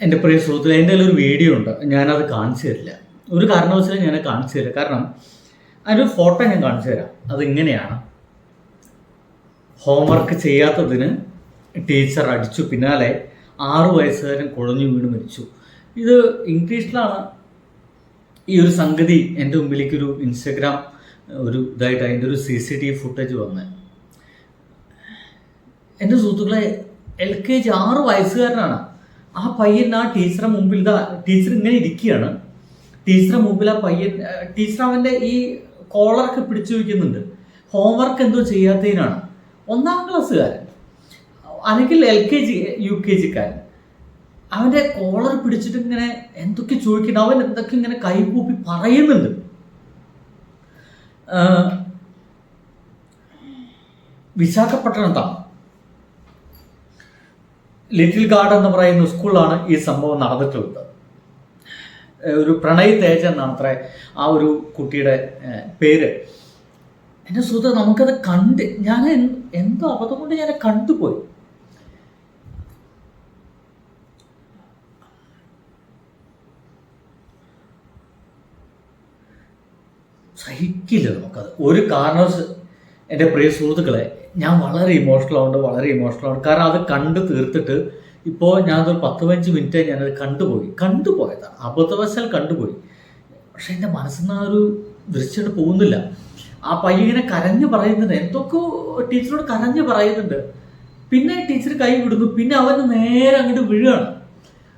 എൻ്റെ പ്രിയ സുഹൃത്തുക്കളെ, എൻ്റെ കയ്യിൽ ഒരു വീഡിയോ ഉണ്ട്. ഞാനത് കാണിച്ചു തരില്ല, ഒരു കാരണവശാലും ഞാൻ കാണിച്ചു തരില്ല. കാരണം അതിൻ്റെ ഫോട്ടോ ഞാൻ കാണിച്ചു തരാം. അതിങ്ങനെയാണ്: ഹോംവർക്ക് ചെയ്യാത്തതിന് ടീച്ചർ അടിച്ചു, പിന്നാലെ 6 വയസ്സുകാരൻ കുഴഞ്ഞു വീണ് മരിച്ചു. ഇത് ഇംഗ്ലീഷിലാണ് ഈ ഒരു സംഗതി എൻ്റെ മുമ്പിലേക്ക് ഒരു ഇൻസ്റ്റഗ്രാം ഒരു ഇതായിട്ട് അതിൻ്റെ ഒരു CCTV ഫുട്ടേജ് വന്നത്. എൻ്റെ സുഹൃത്തുക്കളെ, LKG 6 വയസ്സുകാരനാണ് ആ പയ്യൻ. ആ ടീച്ചറെ മുമ്പിൽ ടീച്ചർ ഇങ്ങനെ ഇരിക്കുകയാണ്. ടീച്ചറെ മുമ്പിൽ ആ പയ്യൻ, ടീച്ചർ അവൻ്റെ ഈ കോളറൊക്കെ പിടിച്ചു വയ്ക്കുന്നുണ്ട്. ഹോംവർക്ക് എന്തോ ചെയ്യാത്തതിനാണ്. 1-ാം ക്ലാസ്സുകാരൻ അല്ലെങ്കിൽ LKG UKG-ക്കാരൻ അവൻ്റെ കോളർ പിടിച്ചിട്ട് ഇങ്ങനെ എന്തൊക്കെ ചോദിക്കണം. അവൻ എന്തൊക്കെ ഇങ്ങനെ കൈകൂപ്പി പറയുന്നുണ്ട്. വിശാഖപട്ടണത്താണ് ലിറ്റിൽ ഗാർഡ് എന്ന് പറയുന്ന സ്കൂളിലാണ് ഈ സംഭവം നടന്നിട്ടുള്ളത്. ഒരു പ്രണയ് തേജ് എന്നാണ് അത്ര ആ ഒരു കുട്ടിയുടെ പേര്. എൻ്റെ സുഹൃത്ത്, നമുക്കത് ഞാൻ എന്തോ അബദ്ധം കൊണ്ട് ഞാൻ കണ്ടുപോയി. സഹിക്കില്ല നമുക്കത് ഒരു കാരണവശാലും. എൻ്റെ പ്രിയ സുഹൃത്തുക്കളെ, ഞാൻ വളരെ ഇമോഷണൽ ആവുന്നുണ്ട്. കാരണം അത് കണ്ടു തീർത്തിട്ട് ഇപ്പോൾ ഞാനതൊരു 10-15 മിനിറ്റ് ഞാനത് കണ്ടുപോയതാണ്. അബദ്ധവശാൽ കണ്ടുപോയി. പക്ഷെ എൻ്റെ മനസ്സിൽ നിന്ന് ആ ഒരു ദൃശ്യം പോകുന്നില്ല. ആ പയ്യനെ കരഞ്ഞു പറയുന്നുണ്ട്, എന്തൊക്കെ ടീച്ചറോട് കരഞ്ഞു പറയുന്നുണ്ട്. പിന്നെ ടീച്ചർ കൈ വിടുന്നു. പിന്നെ അവന് നേരെ അങ്ങോട്ട് വീഴുകയാണ്.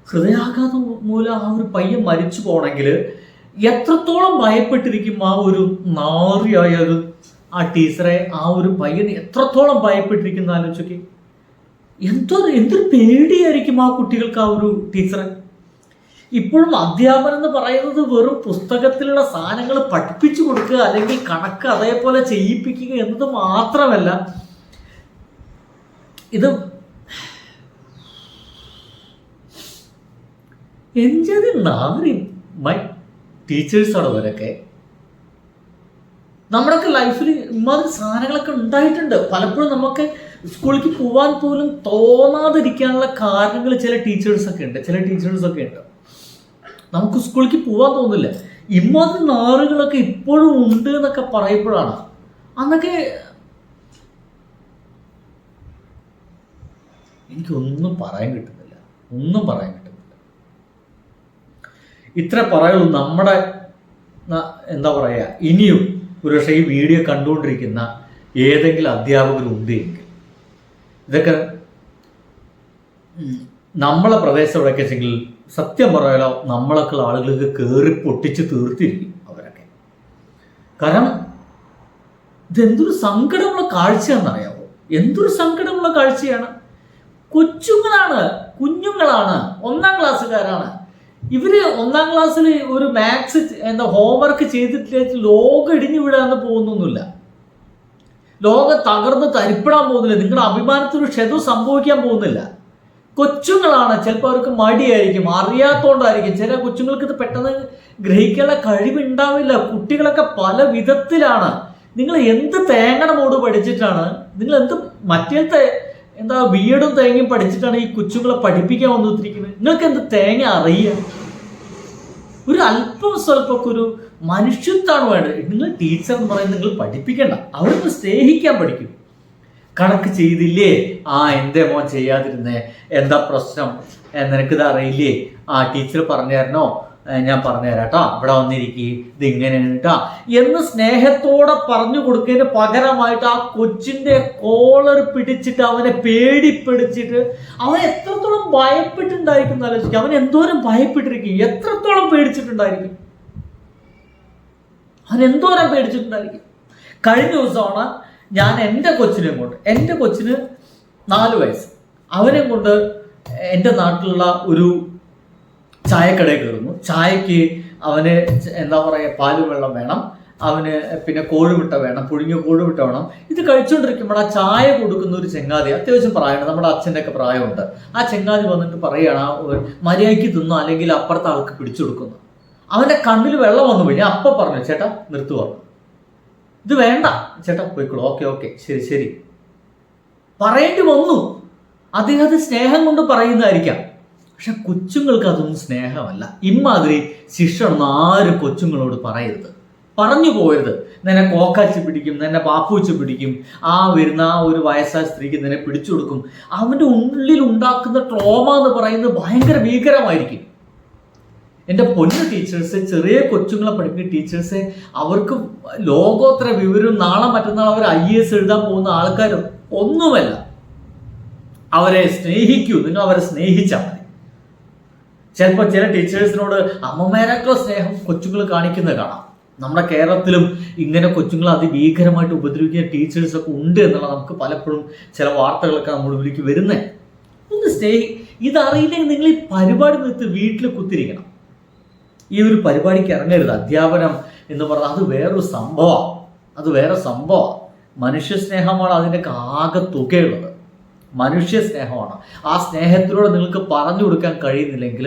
ഹൃദയാഘാതം മൂലം ആ ഒരു പയ്യൻ മരിച്ചു പോകണമെങ്കിൽ എത്രത്തോളം ഭയപ്പെട്ടിരിക്കും ആ ഒരു നാറിയായ ഒരു ആ ടീച്ചറെ, ആ ഒരു പയ്യന് എത്രത്തോളം ഭയപ്പെട്ടിരിക്കുന്ന ആലോചിച്ചൊക്കെ. എന്തൊരു പേടിയായിരിക്കും ആ കുട്ടികൾക്ക് ആ ഒരു ടീച്ചറെ. ഇപ്പോഴും അധ്യാപനം എന്ന് പറയുന്നത് വെറും പുസ്തകത്തിലുള്ള സാധനങ്ങൾ പഠിപ്പിച്ചു കൊടുക്കുക, അല്ലെങ്കിൽ കണക്ക് അതേപോലെ ചെയ്യിപ്പിക്കുക എന്നത് മാത്രമല്ല. ഇത് എന്ത് നാറി മൈ ടീച്ചേഴ്സാണ് അവരൊക്കെ. നമ്മുടെയൊക്കെ ലൈഫിൽ ഇമാതിരി സാധനങ്ങളൊക്കെ ഉണ്ടായിട്ടുണ്ട്. പലപ്പോഴും നമുക്ക് സ്കൂളിലേക്ക് പോകാൻ പോലും തോന്നാതിരിക്കാനുള്ള കാരണങ്ങൾ ചില ടീച്ചേഴ്സൊക്കെ ഉണ്ട്. നമുക്ക് സ്കൂളിലേക്ക് പോകാൻ തോന്നില്ല. ഇമാതിരി നാറുകളൊക്കെ ഇപ്പോഴും ഉണ്ട് എന്നൊക്കെ പറയപ്പോഴാണ് അന്നൊക്കെ എനിക്കൊന്നും പറയാൻ കിട്ടുന്നില്ല. ഇത്ര പറയുള്ളൂ. നമ്മുടെ എന്താ പറയുക, ഇനിയും ഒരു പക്ഷേ ഈ വീഡിയോ കണ്ടുകൊണ്ടിരിക്കുന്ന ഏതെങ്കിലും അധ്യാപകരുണ്ട് എങ്കിൽ ഇതൊക്കെ നമ്മളെ പ്രദേശം എവിടെയൊക്കെ വെച്ചെങ്കിൽ സത്യം പറയാലോ, നമ്മളൊക്കെ ആളുകൾക്ക് കയറി പൊട്ടിച്ച് തീർത്തിരിക്കും അവരൊക്കെ. കാരണം ഇതെന്തൊരു സങ്കടമുള്ള കാഴ്ചയാണെന്നറിയാമോ? എന്തൊരു സങ്കടമുള്ള കാഴ്ചയാണ്. കുഞ്ഞുങ്ങളാണ് 1-ാം ക്ലാസ്സുകാരാണ് ഇവര്. 1-ാം ക്ലാസ്സിൽ ഒരു മാത്സ് ഹോംവർക്ക് ചെയ്തിട്ട് ലോകം ഇടിഞ്ഞു വിടാന്ന് പോകുന്നൊന്നുമില്ല. ലോകം തകർന്ന് തരിപ്പെടാൻ പോകുന്നില്ല. നിങ്ങളുടെ അഭിമാനത്തിന് ക്ഷതം സംഭവിക്കാൻ പോകുന്നില്ല. കൊച്ചുങ്ങളാണ്. ചിലപ്പോൾ അവർക്ക് മടിയായിരിക്കും, അറിയാത്തോണ്ടായിരിക്കും. ചില കൊച്ചുങ്ങൾക്ക് ഇത് പെട്ടെന്ന് ഗ്രഹിക്കാനുള്ള കഴിവുണ്ടാവില്ല. കുട്ടികളൊക്കെ പല വിധത്തിലാണ്. നിങ്ങൾ എന്ത് തേങ്ങണ മോഡ് പഠിച്ചിട്ടാണ്, നിങ്ങൾ എന്ത് മറ്റേത്തെ ബിഎഡും തേങ്ങയും പഠിച്ചിട്ടാണ് ഈ കൊച്ചുങ്ങളെ പഠിപ്പിക്കാൻ വന്നിരിക്കുന്നത്? നിങ്ങൾക്ക് എന്ത് തേങ്ങ അറിയുക? ഒരു അല്പം സ്വല്പമൊക്കെ ഒരു മനുഷ്യത്വമാണ് വേണ്ടത്. നിങ്ങൾ ടീച്ചർ എന്ന് പറയുന്നത് നിങ്ങൾ പഠിപ്പിക്കണ്ട, അവർക്ക് സ്നേഹിക്കാൻ പഠിക്കും. കണക്ക് ചെയ്തില്ലേ, എന്തേ മോൻ ചെയ്യാതിരുന്നേ, എന്താ പ്രശ്നം, നിനക്കിത് അറിയില്ലേ, ടീച്ചർ പറഞ്ഞു തരണോ, ഞാൻ പറഞ്ഞു തരാം കേട്ടോ, ഇവിടെ വന്നിരിക്കുക, ഇതിങ്ങനെയാണ് കേട്ടോ എന്ന് സ്നേഹത്തോടെ പറഞ്ഞു കൊടുക്കുന്നതിന് പകരമായിട്ട് ആ കൊച്ചിൻ്റെ കോളർ പിടിച്ചിട്ട് അവനെ പേടിപ്പിടിച്ചിട്ട് അവൻ എത്രത്തോളം ഭയപ്പെട്ടിട്ടുണ്ടായിരിക്കും ആലോചിക്കുക. അവൻ എന്തോരം ഭയപ്പെട്ടിരിക്കും, എത്രത്തോളം പേടിച്ചിട്ടുണ്ടായിരിക്കും. കഴിഞ്ഞ ദിവസമാണ് ഞാൻ എൻ്റെ കൊച്ചിന് 4 വയസ്സ്, അവനെ കൊണ്ട് എൻ്റെ നാട്ടിലുള്ള ഒരു ചായക്കടയിൽ കയറുന്നു. ചായക്ക് അവന് എന്താ പറയുക, പാല് വെള്ളം വേണം, അവന് പിന്നെ കോഴിമുട്ട വേണം, പുഴുങ്ങിയ കോഴിമുട്ട വേണം. ഇത് കഴിച്ചുകൊണ്ടിരിക്കുമ്പോൾ ആ ചായ കൊടുക്കുന്ന ഒരു ചെങ്ങാതി, അത്യാവശ്യം പ്രായമുണ്ട്, നമ്മുടെ അച്ഛൻ്റെ ഒക്കെ പ്രായമുണ്ട്. ആ ചെങ്ങാതി വന്നിട്ട് പറയുകയാണ്, മര്യാദയ്ക്ക് തിന്നോ അല്ലെങ്കിൽ അപ്പുറത്തെ ആൾക്ക് പിടിച്ചു കൊടുക്കുന്നു. അവൻ്റെ കണ്ണിൽ വെള്ളം വന്നു പോയി. ഞാൻ അപ്പം പറഞ്ഞു, ചേട്ടാ നിർത്തു പറഞ്ഞു, ഇത് വേണ്ട ചേട്ടാ, പോയിക്കോളൂ, ഓക്കെ ശരി പറയേണ്ടി വന്നു. അദ്ദേഹത്തെ സ്നേഹം കൊണ്ട് പറയുന്നതായിരിക്കാം. പക്ഷെ കൊച്ചുങ്ങൾക്ക് അതൊന്നും സ്നേഹമല്ല. ഇമാതിരി ശിക്ഷയൊന്നും ആരും കൊച്ചുങ്ങളോട് പറയരുത്, പറഞ്ഞു പോകരുത്. നിന്നെ കോക്കാച്ചി പിടിക്കും, നിന്നെ പാപ്പൂച്ച് പിടിക്കും, വരുന്ന ഒരു വയസ്സായ സ്ത്രീക്ക് നിന്നെ പിടിച്ചു കൊടുക്കും. അവൻ്റെ ഉള്ളിൽ ഉണ്ടാക്കുന്ന ട്രോമ എന്ന് പറയുന്നത് ഭയങ്കര ഭീകരമായിരിക്കും. എൻ്റെ പൊന്നു ടീച്ചേഴ്സ്, ചെറിയ കൊച്ചുങ്ങളെ പഠിപ്പിക്കുന്ന ടീച്ചേഴ്സ്, അവർക്ക് ലോകോത്തര വിവരവും നാളെ മറ്റന്നാൾ അവർ IAS എഴുതാൻ പോകുന്ന ആൾക്കാർ ഒന്നുമല്ല. അവരെ സ്നേഹിക്കൂ, നിങ്ങൾ അവരെ സ്നേഹിച്ചാൽ മതി. ചിലപ്പോൾ ചില ടീച്ചേഴ്സിനോട് അമ്മമാരേക്കാൾ സ്നേഹം കൊച്ചുങ്ങൾ കാണിക്കുന്നത് കാണാം. നമ്മുടെ കേരളത്തിലും ഇങ്ങനെ കൊച്ചുങ്ങളെ അതിഭീകരമായിട്ട് ഉപദ്രവിക്കുന്ന ടീച്ചേഴ്സൊക്കെ ഉണ്ട് എന്നുള്ള നമുക്ക് പലപ്പോഴും ചില വാർത്തകളൊക്കെ നമ്മുടെ മുന്നിലേക്ക് വരുന്നത്. ഒന്ന് ഇതറിയില്ലെങ്കിൽ നിങ്ങൾ ഈ പരിപാടി നിർത്തി വീട്ടിൽ കുത്തിരിക്കണം. ഈ ഒരു പരിപാടിക്ക് ഇറങ്ങരുത്. അധ്യാപനം എന്ന് പറഞ്ഞാൽ അത് വേറൊരു സംഭവമാണ്, അത് വേറെ സംഭവമാണ്. മനുഷ്യ സ്നേഹമാണ് അതിൻ്റെ ആകെ തുകയുള്ളത്, മനുഷ്യ സ്നേഹമാണ്. ആ സ്നേഹത്തിലൂടെ നിങ്ങൾക്ക് പറഞ്ഞു കൊടുക്കാൻ കഴിയുന്നില്ലെങ്കിൽ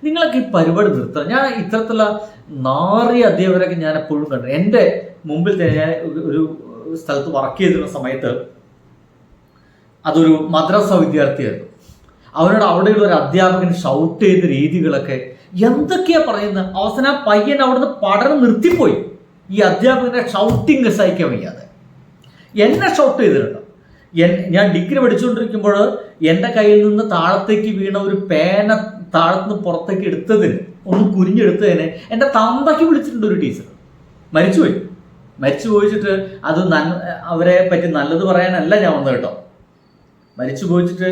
നിങ്ങളൊക്കെ ഈ പരിപാടി നിർത്തണം. ഞാൻ ഇത്തരത്തിലുള്ള നാറിയ അധ്യാപകരൊക്കെ ഞാൻ എപ്പോഴും കണ്ടു. എൻ്റെ മുമ്പിൽ തന്നെ ഞാൻ ഒരു സ്ഥലത്ത് വർക്ക് ചെയ്തിരുന്ന സമയത്ത് അതൊരു മദ്രസ വിദ്യാർത്ഥിയായിരുന്നു. അവനോട് അവിടെയുള്ള ഒരു അധ്യാപകൻ ഷൗട്ട് ചെയ്ത രീതികളൊക്കെ എന്തൊക്കെയാ പറയുന്നത്. അവസാനം പയ്യൻ അവിടുന്ന് പഠനം നിർത്തിപ്പോയി. ഈ അധ്യാപകന്റെ ഷൗട്ടിങ് സഹിക്കാൻ വയ്യാതെ എന്നെ ഷൗട്ട് ചെയ്തിട്ടുണ്ട്. ഞാൻ ഡിഗ്രി പഠിച്ചുകൊണ്ടിരിക്കുമ്പോൾ എൻ്റെ കയ്യിൽ നിന്ന് താഴത്തേക്ക് വീണ ഒരു പേന താഴത്തുനിന്ന് പുറത്തേക്ക് എടുത്തതിന്, ഒന്ന് കുരിഞ്ഞെടുത്തതിന് എൻ്റെ തന്തയ്ക്ക് വിളിച്ചിട്ടുണ്ട് ഒരു ടീച്ചർ. മരിച്ചു പോയിച്ചിട്ട് അത് അവരെ പറ്റി നല്ലത് പറയാനല്ല ഞാൻ വന്നത് കേട്ടോ. മരിച്ചു പോയിച്ചിട്ട്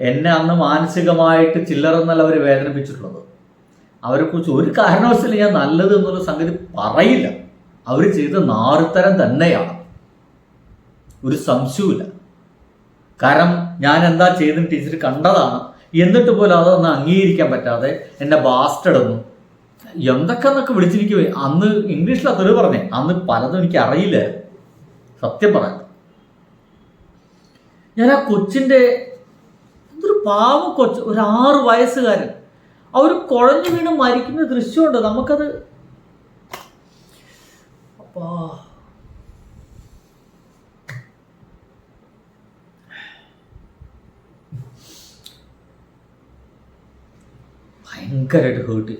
എന്നെ അന്ന് മാനസികമായിട്ട് ചില്ലറന്നല്ല അവർ വേദനിപ്പിച്ചിട്ടുള്ളത്. അവരെക്കുറിച്ച് ഒരു കാരണവശാലും ഞാൻ നല്ലത് എന്നുള്ള സംഗതി പറയില്ല. അവർ ചെയ്ത നാറിത്തരം തന്നെയാണ്, ഒരു സംശയവുമില്ല. കാരണം ഞാൻ എന്താ ചെയ്തെന്ന് ടീച്ചർ കണ്ടതാണ്. എന്നിട്ട് പോലും അതൊന്നും അംഗീകരിക്കാൻ പറ്റാതെ എന്നെ ബാസ്റ്റഡെന്നും എന്തൊക്കെ വിളിച്ചിരിക്കുക. അന്ന് ഇംഗ്ലീഷിലാണ് തെളിവ് പറഞ്ഞേ, അന്ന് പലതും എനിക്ക് അറിയില്ലായിരുന്നു സത്യം പറയാൻ. ഞാൻ ആ കൊച്ചിൻ്റെ എന്തൊരു പാവം കൊച്ച്, ഒരു 6 വയസ്സുകാരൻ, അവർ കുഴഞ്ഞു വീണ് മരിക്കുന്ന ദൃശ്യമുണ്ട്. നമുക്കത് ഭയങ്കരമായിട്ട് ഹേർട്ട്.